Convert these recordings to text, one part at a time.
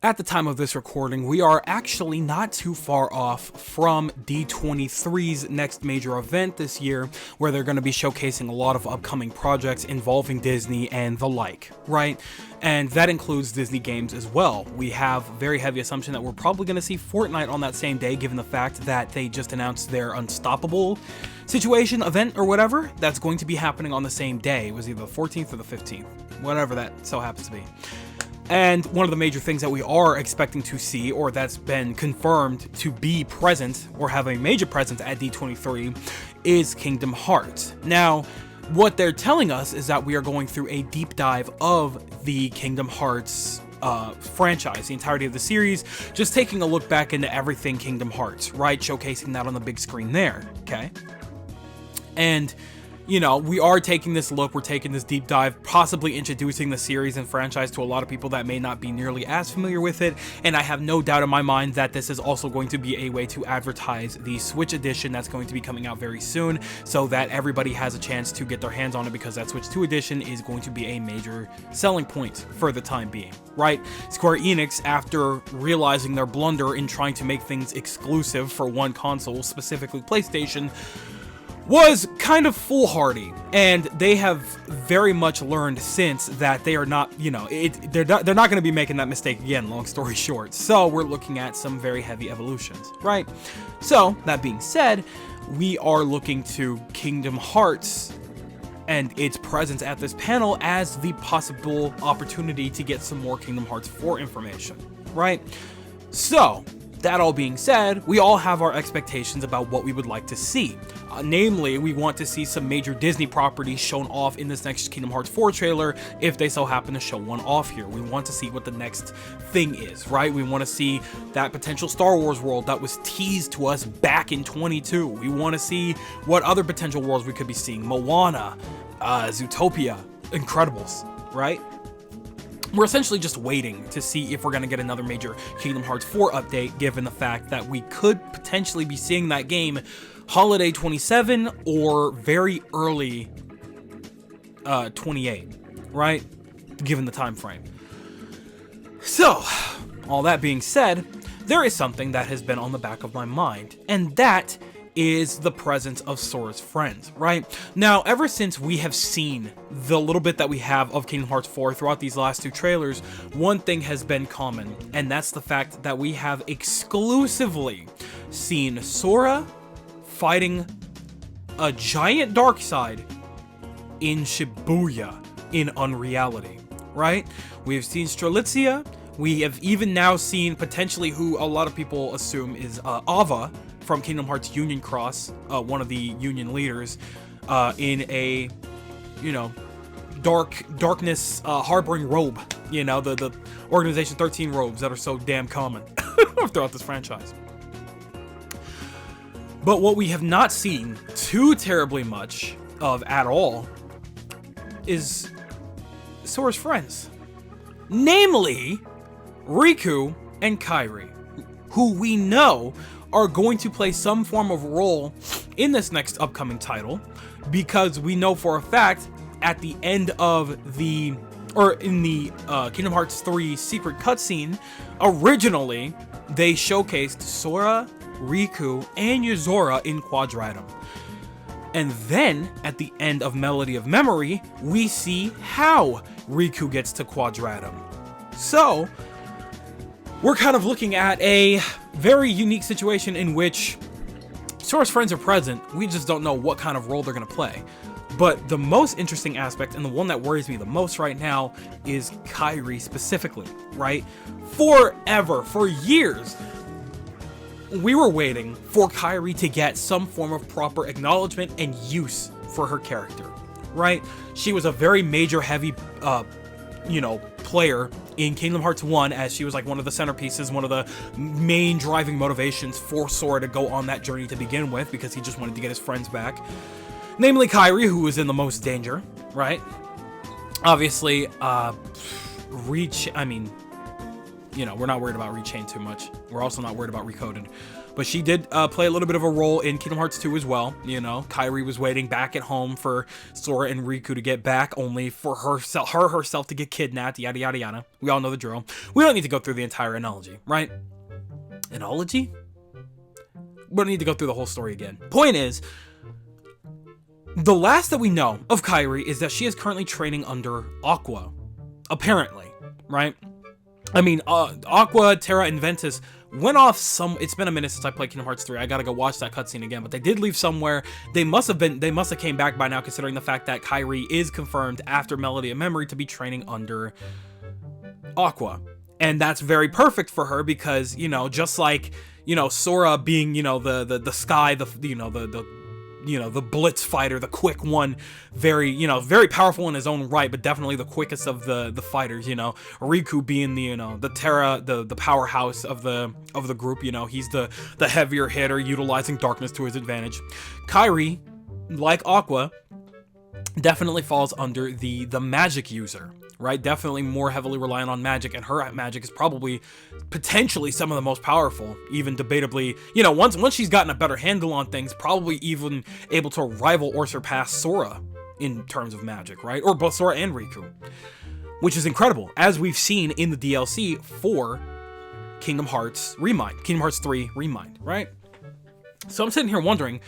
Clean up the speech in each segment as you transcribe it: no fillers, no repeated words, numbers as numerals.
At the time of this recording, we are actually not too far off from D23's next major event this year, where they're going to be showcasing a lot of upcoming projects involving Disney and the like, right? And that includes Disney games as well. We have very heavy assumption that we're probably going to see Fortnite on that same day, given the fact that they just announced their Unstoppable situation event or whatever. That's going to be happening on the same day. It was either the 14th or the 15th, whatever that so happens to be. And one of the major things that we are expecting to see, or that's been confirmed to be present or have a major presence at D23, is Kingdom Hearts. Now, what they're telling us is that we are going through a deep dive of the Kingdom Hearts franchise, the entirety of the series, just taking a look back into everything Kingdom Hearts, right? Showcasing that on the big screen there, okay? And you know, we are taking this look, we're taking this deep dive, possibly introducing the series and franchise to a lot of people that may not be nearly as familiar with it, and I have no doubt in my mind that this is also going to be a way to advertise the Switch edition that's going to be coming out very soon, so that everybody has a chance to get their hands on it, because that Switch 2 edition is going to be a major selling point for the time being, right? Square Enix, after realizing their blunder in trying to make things exclusive for one console, specifically PlayStation, was kind of foolhardy, and they have very much learned since that they are not, you know, they're not going to be making that mistake again, long story short. So we're looking at some very heavy evolutions, right? So that being said, we are looking to Kingdom Hearts and its presence at this panel as the possible opportunity to get some more Kingdom Hearts 4 information, right? So that all being said, we all have our expectations about what we would like to see. Namely, we want to see some major Disney properties shown off in this next Kingdom Hearts 4 trailer, if they so happen to show one off here. We want to see what the next thing is, right? We want to see that potential Star Wars world that was teased to us back in 22. We want to see what other potential worlds we could be seeing. Moana, Zootopia, Incredibles, right? We're essentially just waiting to see if we're going to get another major Kingdom Hearts 4 update, given the fact that we could potentially be seeing that game holiday 27 or very early 28, right? Given the time frame. So, all that being said, there is something that has been on the back of my mind, and that is the presence of Sora's friends, right? Now, ever since we have seen the little bit that we have of Kingdom Hearts 4 throughout these last two trailers, one thing has been common, and that's the fact that we have exclusively seen Sora fighting a giant dark side in Shibuya in Unreality, right? We have seen Strelitzia. We have even now seen potentially who a lot of people assume is Ava from Kingdom Hearts Union Cross, one of the Union leaders, in a, you know, darkness harboring robe. You know, the Organization 13 robes that are so damn common throughout this franchise. But what we have not seen too terribly much of at all is Sora's friends. Namely, Riku and Kairi, who we know are going to play some form of role in this next upcoming title, because we know for a fact at the end of the, or in the Kingdom Hearts 3 secret cutscene, originally they showcased Sora, Riku, and Yozora in Quadratum. And then, at the end of Melody of Memory, we see how Riku gets to Quadratum. So, we're kind of looking at a very unique situation in which Sora's friends are present, we just don't know what kind of role they're going to play. But the most interesting aspect, and the one that worries me the most right now, is Kairi specifically, right? Forever, for years, we were waiting for Kairi to get some form of proper acknowledgement and use for her character, right? She was a very major heavy, player in Kingdom Hearts 1, as she was like one of the centerpieces, one of the main driving motivations for Sora to go on that journey to begin with, because he just wanted to get his friends back. Namely Kairi, who was in the most danger, right? Obviously, you know, we're not worried about Rechain too much. We're also not worried about Recoded. But she did play a little bit of a role in Kingdom Hearts 2 as well. You know, Kairi was waiting back at home for Sora and Riku to get back, only for herself to get kidnapped, yada yada yada. We all know the drill. We don't need to go through the entire analogy, right? Analogy? We don't need to go through the whole story again. Point is, the last that we know of Kairi is that she is currently training under Aqua. Apparently, right? I mean, Aqua, Terra, and Ventus went off it's been a minute since I played Kingdom Hearts 3. I gotta go watch that cutscene again, but they did leave somewhere. They must have came back by now, considering the fact that Kairi is confirmed after Melody of Memory to be training under Aqua. And that's very perfect for her because, you know, just like, you know, Sora being, you know, the sky, the blitz fighter, the quick one, very powerful in his own right, but definitely the quickest of the fighters, you know. Riku being the Terra, the powerhouse of the group, you know, he's the heavier hitter, utilizing darkness to his advantage. Kairi, like Aqua, definitely falls under the magic user, right? Definitely more heavily reliant on magic, and her magic is probably potentially some of the most powerful, even debatably, you know, once she's gotten a better handle on things, probably even able to rival or surpass Sora in terms of magic, right? Or both Sora and Riku, which is incredible, as we've seen in the DLC for Kingdom Hearts 3 Remind, right? So I'm sitting here wondering,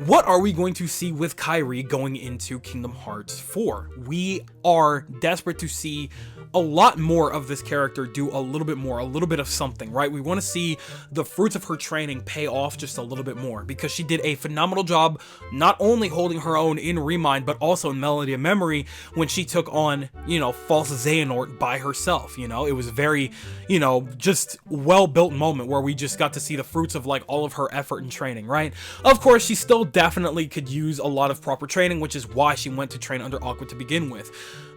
what are we going to see with Kairi going into Kingdom Hearts 4? We are desperate to see a lot more of this character do a little bit of something, right? We want to see the fruits of her training pay off just a little bit more, because she did a phenomenal job not only holding her own in Remind, but also in Melody of Memory when she took on, you know, false Xehanort by herself. You know, it was very, you know, just well-built moment where we just got to see the fruits of like all of her effort and training, right? Of course, she still definitely could use a lot of proper training, which is why she went to train under Aqua to begin with.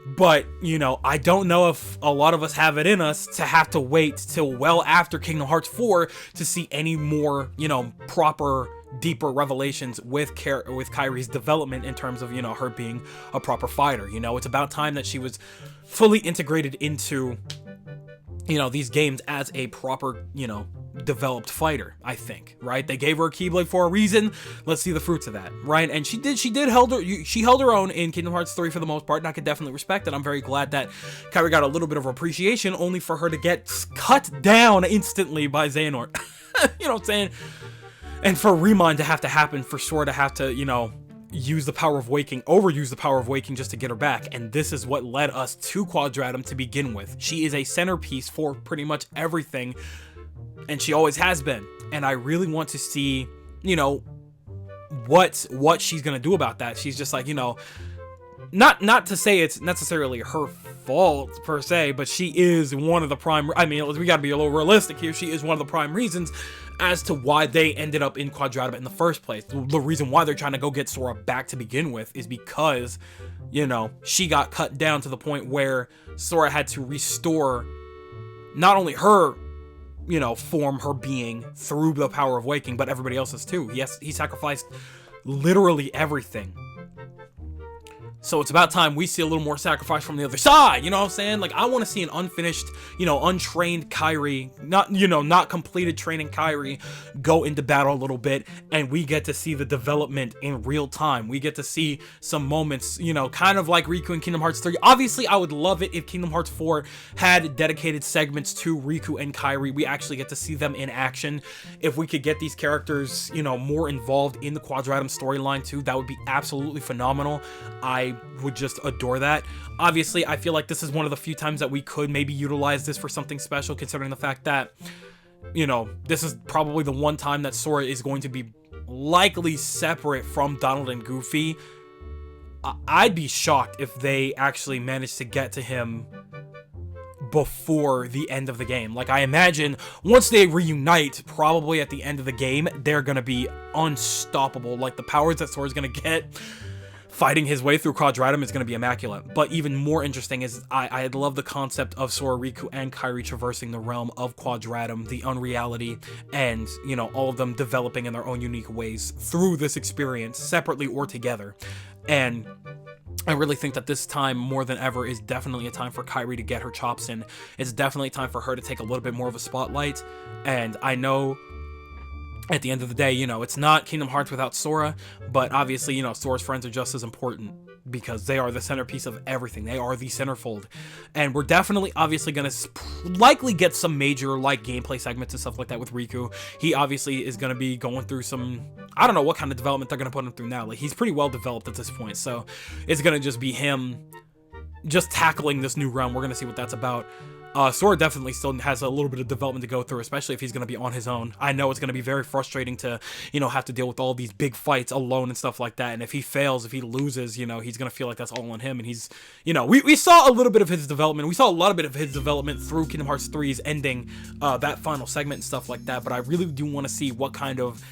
But, you know, I don't know if a lot of us have it in us to have to wait till well after Kingdom Hearts 4 to see any more, you know, proper, deeper revelations with Kairi's development in terms of, you know, her being a proper fighter. You know, it's about time that she was fully integrated into, you know, these games as a proper, you know, developed fighter, I think, right? They gave her a Keyblade for a reason. Let's see the fruits of that, right? And she held her own in Kingdom Hearts 3 for the most part, and I could definitely respect it. I'm very glad that Kairi got a little bit of appreciation, only for her to get cut down instantly by Xehanort. You know what I'm saying? And for Remind to have to happen, for Sora to have to, you know, overuse the power of waking just to get her back. And this is what led us to Quadratum to begin with. She is a centerpiece for pretty much everything, and she always has been. And I really want to see, you know, what she's gonna do about that. She's just like, you know, not to say it's necessarily her fault per se, but she is one of the prime, I mean, we gotta be a little realistic here, she is one of the prime reasons as to why they ended up in Quadratum in the first place. The reason why they're trying to go get Sora back to begin with is because, you know, she got cut down to the point where Sora had to restore not only her, you know, form, her being through the power of waking, but everybody else's too. Yes, he sacrificed literally everything. So it's about time we see a little more sacrifice from the other side, you know what I'm saying? Like, I want to see an unfinished, you know, untrained Kairi, not completed training Kairi go into battle a little bit, and we get to see the development in real time. We get to see some moments, you know, kind of like Riku in Kingdom Hearts 3. Obviously, I would love it if Kingdom Hearts 4 had dedicated segments to Riku and Kairi. We actually get to see them in action. If we could get these characters, you know, more involved in the Quadratum storyline too, that would be absolutely phenomenal. I would just adore that. Obviously, I feel like this is one of the few times that we could maybe utilize this for something special, considering the fact that, you know, this is probably the one time that Sora is going to be likely separate from Donald and Goofy. I'd be shocked if they actually managed to get to him before the end of the game. Like, I imagine once they reunite, probably at the end of the game, they're gonna be unstoppable. Like, the powers that Sora's gonna get fighting his way through Quadratum is going to be immaculate. But even more interesting is I love the concept of Sora, Riku, and Kairi traversing the realm of Quadratum, the unreality, and, you know, all of them developing in their own unique ways through this experience, separately or together. And I really think that this time more than ever is definitely a time for Kairi to get her chops in. It's definitely time for her to take a little bit more of a spotlight. And I know at the end of the day, you know, it's not Kingdom Hearts without Sora, but obviously, you know, Sora's friends are just as important because they are the centerpiece of everything. They are the centerfold. And we're definitely obviously going to likely get some major like gameplay segments and stuff like that with Riku. He obviously is going to be going through some, I don't know what kind of development they're going to put him through now. Like, he's pretty well developed at this point. So it's going to just be him just tackling this new realm. We're going to see what that's about. Sora definitely still has a little bit of development to go through, especially if he's going to be on his own. I know it's going to be very frustrating to, you know, have to deal with all these big fights alone and stuff like that. And if he fails, if he loses, you know, he's going to feel like that's all on him. And he's, you know, we saw a little bit of his development. We saw a lot of bit of his development through Kingdom Hearts 3's ending, that final segment and stuff like that. But I really do want to see what kind of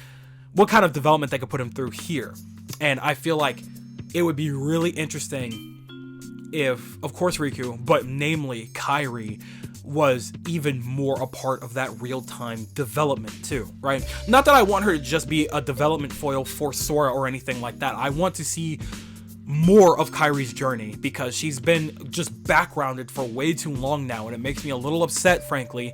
development they could put him through here. And I feel like it would be really interesting if, of course, Riku, but namely Kairi, was even more a part of that real-time development too, right? Not that I want her to just be a development foil for Sora or anything like that. I want to see more of Kairi's journey because she's been just backgrounded for way too long now, and it makes me a little upset, frankly,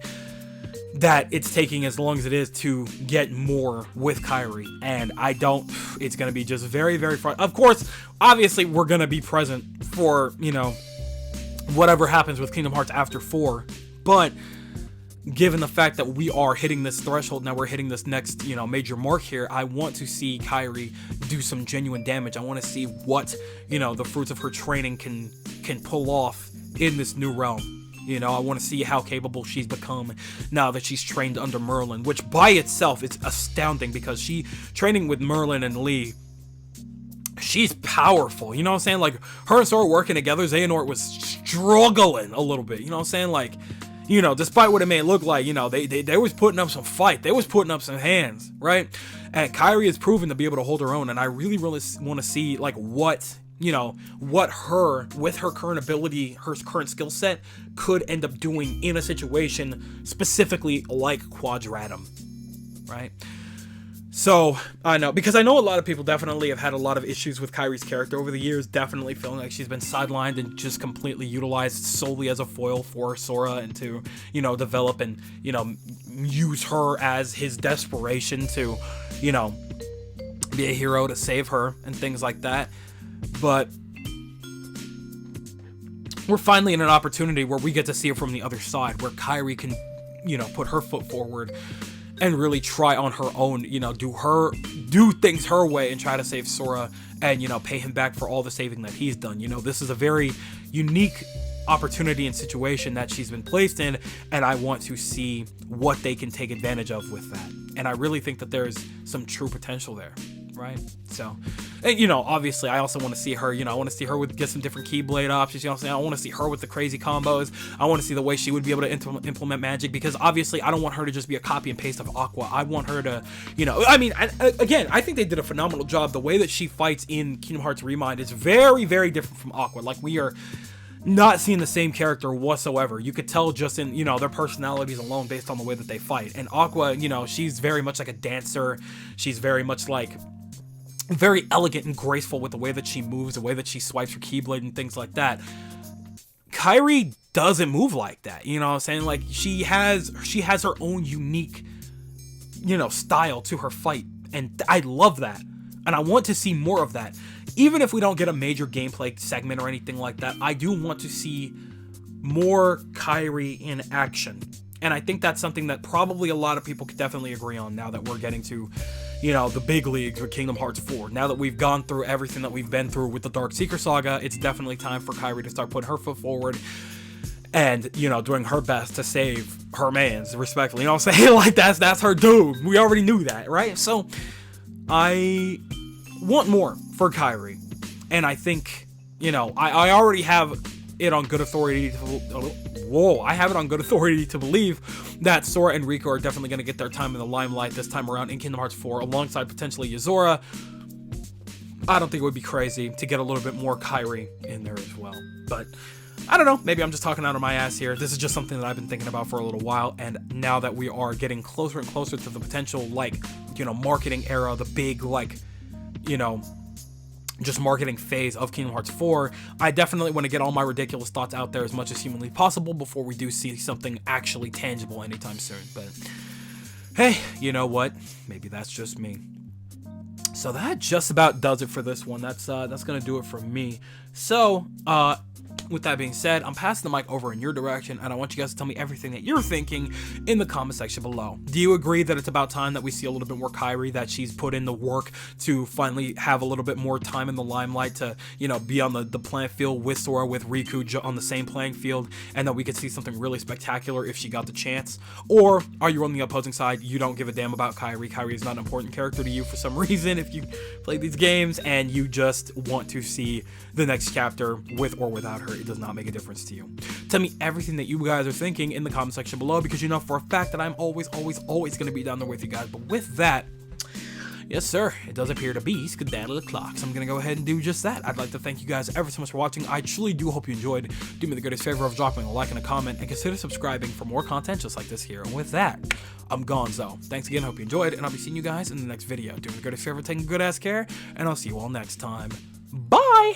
that it's taking as long as it is to get more with Kairi. And it's going to be just very, very fun. Of course, obviously, we're going to be present for, you know, whatever happens with Kingdom Hearts after 4. But given the fact that we are hitting this threshold, now we're hitting this next, you know, major mark here, I want to see Kairi do some genuine damage. I want to see what, you know, the fruits of her training can pull off in this new realm. You know, I want to see how capable she's become now that she's trained under Merlin, which by itself is astounding because she training with Merlin and Lee, she's powerful. You know what I'm saying? Like, her and Sora working together, Xehanort was struggling a little bit. You know what I'm saying? Like, you know, despite what it may look like, you know, they was putting up some fight. They was putting up some hands, right? And Kairi has proven to be able to hold her own. And I really, really want to see, like, what her, with her current ability, her current skill set, could end up doing in a situation specifically like Quadratum, right? So, I know, because I know a lot of people definitely have had a lot of issues with Kairi's character over the years, definitely feeling like she's been sidelined and just completely utilized solely as a foil for Sora and to, you know, develop and, you know, use her as his desperation to, you know, be a hero to save her and things like that. But we're finally in an opportunity where we get to see her from the other side, where Kairi can, you know, put her foot forward and really try on her own, you know, do things her way and try to save Sora and, you know, pay him back for all the saving that he's done. You know, this is a very unique opportunity and situation that she's been placed in, and I want to see what they can take advantage of with that. And I really think that there's some true potential there, right? So, and, you know, obviously I also want to see her, you know, I want to see her get some different Keyblade options, you know what I'm saying? I want to see her with the crazy combos. I want to see the way she would be able to implement magic, because obviously I don't want her to just be a copy and paste of Aqua. I want her to, you know, I mean, again, I think they did a phenomenal job. The way that she fights in Kingdom Hearts Remind is very, very different from Aqua. Like, we are not seeing the same character whatsoever. You could tell just in, you know, their personalities alone based on the way that they fight. And Aqua, you know, she's very much like a dancer. She's very much like very elegant and graceful with the way that she moves, the way that she swipes her Keyblade and things like that. Kairi doesn't move like that, you know what I'm saying? Like, she has her own unique, you know, style to her fight, and I love that, and I want to see more of that. Even if we don't get a major gameplay segment or anything like that, I do want to see more Kairi in action. And I think that's something that probably a lot of people could definitely agree on now that we're getting to, you know, the big leagues with Kingdom Hearts 4. Now that we've gone through everything that we've been through with the Dark Seeker Saga, it's definitely time for Kairi to start putting her foot forward and, you know, doing her best to save her mans, respectfully. You know what I'm saying? Like, that's her dude. We already knew that, right? So, I want more for Kairi. And I think, you know, I already have it on good authority to believe that Sora and Riku are definitely going to get their time in the limelight this time around in Kingdom Hearts 4, alongside potentially Yozora. I don't think it would be crazy to get a little bit more Kairi in there as well. But I don't know, maybe I'm just talking out of my ass here. This is just something that I've been thinking about for a little while, and now that we are getting closer and closer to the potential, like, you know, marketing era, the big, like, you know, just marketing phase of Kingdom Hearts 4, I definitely want to get all my ridiculous thoughts out there as much as humanly possible before we do see something actually tangible anytime soon. But hey, you know what? Maybe that's just me. So that just about does it for this one. That's gonna do it for me. So with that being said, I'm passing the mic over in your direction, and I want you guys to tell me everything that you're thinking in the comment section below. Do you agree that it's about time that we see a little bit more Kairi, that she's put in the work to finally have a little bit more time in the limelight, to, you know, be on the playing field with Sora, with Riku on the same playing field, and that we could see something really spectacular if she got the chance? Or are you on the opposing side? You don't give a damn about Kairi. Kairi is not an important character to you for some reason if you play these games, and you just want to see the next chapter with or without her. It does not make a difference to you. Tell me everything that you guys are thinking in the comment section below, because you know for a fact that I'm always going to be down there with you guys. But with that, yes sir, it does appear to be skedaddle the clock, so I'm gonna go ahead and do just that. I'd like to thank you guys ever so much for watching. I truly do hope you enjoyed. Do me the greatest favor of dropping a like and a comment, and consider subscribing for more content just like this here. And with that, I'm Gonzo. Thanks again, hope you enjoyed, and I'll be seeing you guys in the next video. Do me the greatest favor, taking good ass care, and I'll see you all next time. Bye!